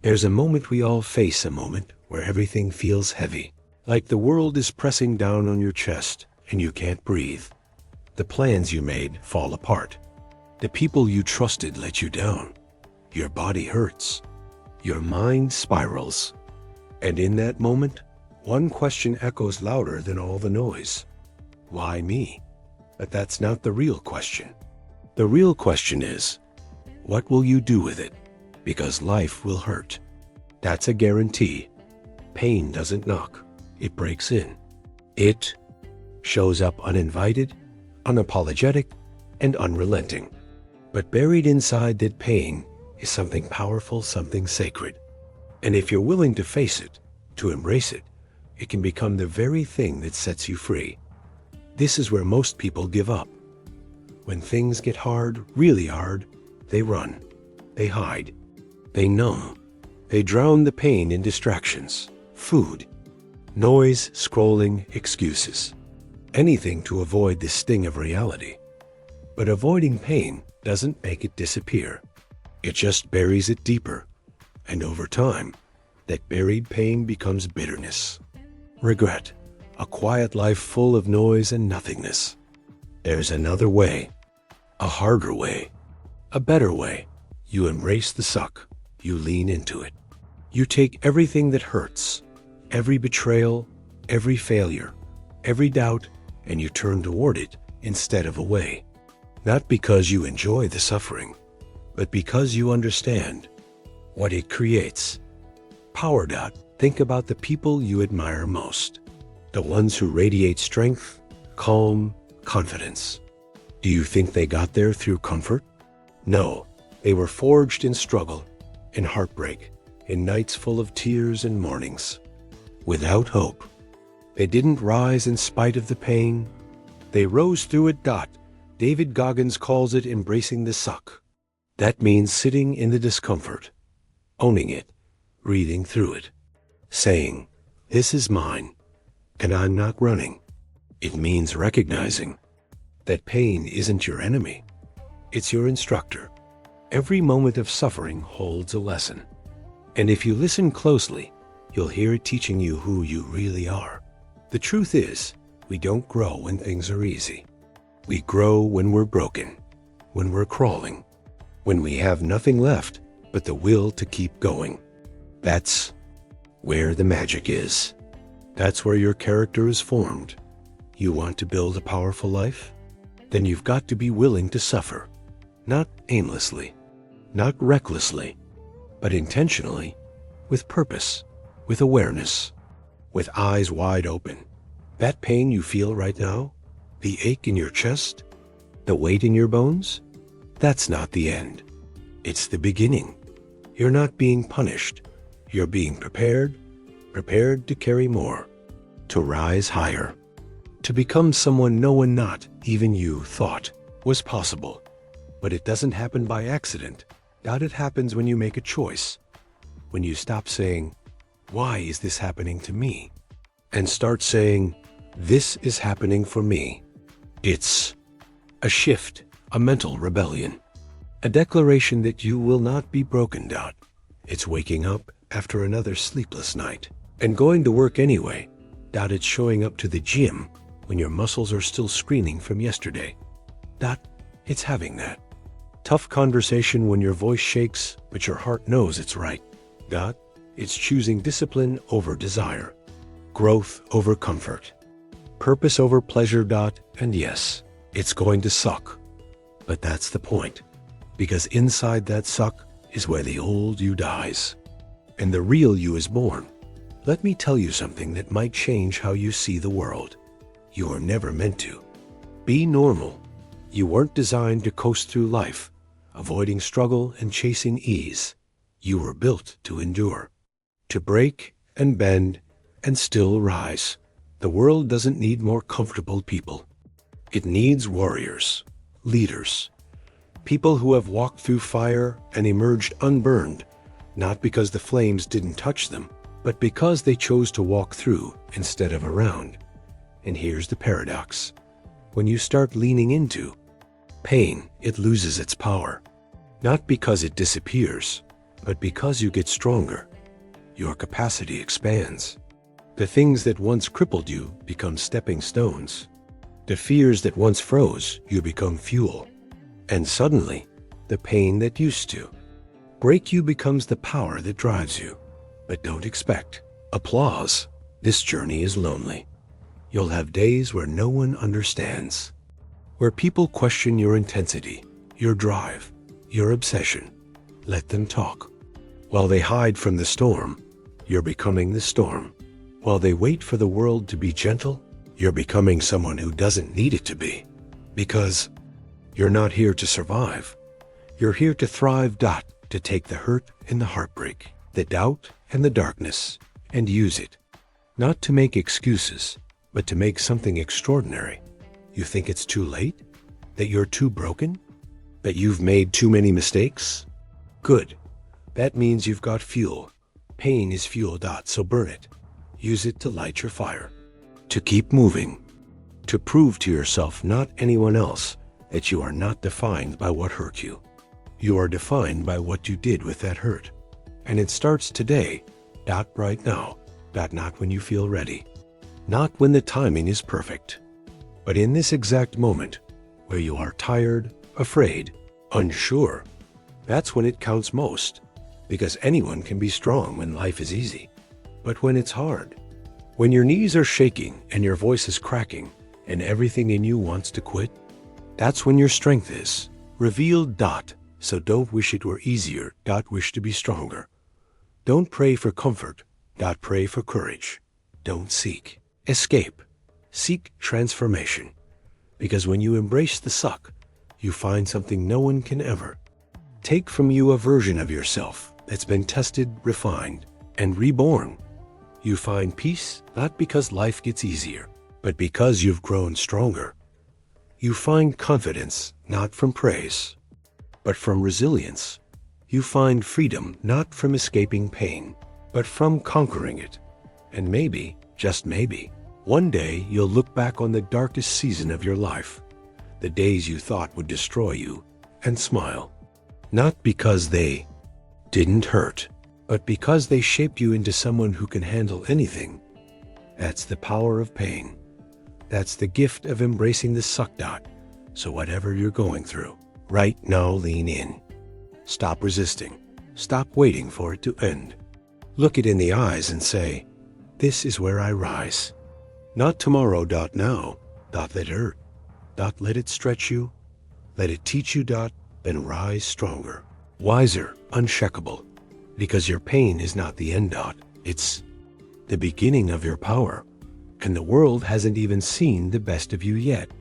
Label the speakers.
Speaker 1: There's a moment we all face, a moment where everything feels heavy, like the world is pressing down on your chest and you can't breathe. The plans you made fall apart. The people you trusted let you down. Your body hurts. Your mind spirals. And in that moment, one question echoes louder than all the noise. Why me? But that's not the real question. The real question is, what will you do with it? Because life will hurt. That's a guarantee. Pain doesn't knock. It breaks in. It shows up uninvited, unapologetic, and unrelenting. But buried inside that pain is something powerful, something sacred. And if you're willing to face it, to embrace it, it can become the very thing that sets you free. This is where most people give up. When things get hard, really hard, they run, they hide, they numb, they drown the pain in distractions, food, noise, scrolling, excuses, anything to avoid the sting of reality. But avoiding pain doesn't make it disappear. It just buries it deeper, and over time, that buried pain becomes bitterness, regret, a quiet life full of noise and nothingness. There's another way, a harder way, a better way. You embrace the suck. You lean into it. You take everything that hurts, every betrayal, every failure, every doubt, and you turn toward it instead of away. Not because you enjoy the suffering, but because you understand what it creates. Power. Think about the people you admire most. The ones who radiate strength, calm, confidence. Do you think they got there through comfort? No, they were forged in struggle, in heartbreak, in nights full of tears and mornings. Without hope. They didn't rise in spite of the pain. They rose through it. David Goggins calls it embracing the suck. That means sitting in the discomfort, owning it, breathing through it, saying, "This is mine, and I'm not running." It means recognizing that pain isn't your enemy. It's your instructor. Every moment of suffering holds a lesson. And if you listen closely, you'll hear it teaching you who you really are. The truth is, we don't grow when things are easy. We grow when we're broken, when we're crawling, when we have nothing left but the will to keep going. That's where the magic is. That's where your character is formed. You want to build a powerful life? Then you've got to be willing to suffer. Not aimlessly, not recklessly, but intentionally, with purpose, with awareness, with eyes wide open. That pain you feel right now, the ache in your chest, the weight in your bones, that's not the end. It's the beginning. You're not being punished. You're being prepared to carry more, to rise higher, to become someone no one, not even you, thought was possible. But it doesn't happen by accident. It happens when you make a choice, when you stop saying, "Why is this happening to me?" and start saying, "This is happening for me." It's a shift, a mental rebellion, a declaration that you will not be broken. It's waking up after another sleepless night and going to work anyway. It's showing up to the gym when your muscles are still screaming from yesterday. It's having that tough conversation when your voice shakes, but your heart knows it's right. It's choosing discipline over desire, growth over comfort, purpose over pleasure. And yes, it's going to suck. But that's the point, because inside that suck is where the old you dies, and the real you is born. Let me tell you something that might change how you see the world. You were never meant to be normal. You weren't designed to coast through life, avoiding struggle and chasing ease. You were built to endure, to break and bend and still rise. The world doesn't need more comfortable people. It needs warriors, leaders, people who have walked through fire and emerged unburned, not because the flames didn't touch them, but because they chose to walk through instead of around. And here's the paradox. When you start leaning into pain, it loses its power. Not because it disappears, But because you get stronger, your capacity expands. The things that once crippled you become stepping stones. The fears that once froze you become fuel. And suddenly, the pain that used to break you becomes the power that drives you. But don't expect applause. This journey is lonely. You'll have days where no one understands, where people question your intensity, your drive, your obsession. Let them talk. While they hide from the storm, you're becoming the storm. While they wait for the world to be gentle, you're becoming someone who doesn't need it to be. Because you're not here to survive. You're here to thrive. To take the hurt and the heartbreak, the doubt and the darkness, and use it. Not to make excuses, but to make something extraordinary. You think it's too late? That you're too broken? That you've made too many mistakes? Good. That means you've got fuel. Pain is fuel. So burn it. Use it to light your fire. To keep moving. To prove to yourself, not anyone else, that you are not defined by what hurt you. You are defined by what you did with that hurt. And it starts today. Right now. Not when you feel ready. Not when the timing is perfect. But in this exact moment, where you are tired, afraid, unsure, that's when it counts most. Because anyone can be strong when life is easy. But when it's hard, when your knees are shaking and your voice is cracking and everything in you wants to quit, that's when your strength is revealed. So don't wish it were easier. Wish to be stronger. Don't pray for comfort. Pray for courage. Don't seek escape. Seek transformation. Because when you embrace the suck, you find something no one can ever take from you, a version of yourself that's been tested, refined, and reborn. You find peace, not because life gets easier, but because you've grown stronger. You find confidence, not from praise, but from resilience. You find freedom, not from escaping pain, but from conquering it. And maybe, just maybe, one day you'll look back on the darkest season of your life, the days you thought would destroy you, and smile. Not because they didn't hurt, but because they shaped you into someone who can handle anything. That's the power of pain. That's the gift of embracing the suck. So whatever you're going through, right now, lean in. Stop resisting. Stop waiting for it to end. Look it in the eyes and say, this is where I rise. Not tomorrow. Now. Let it hurt. Let it stretch you. Let it teach you. Then rise stronger, wiser, unshakable. Because your pain is not the end. It's the beginning of your power. And the world hasn't even seen the best of you yet.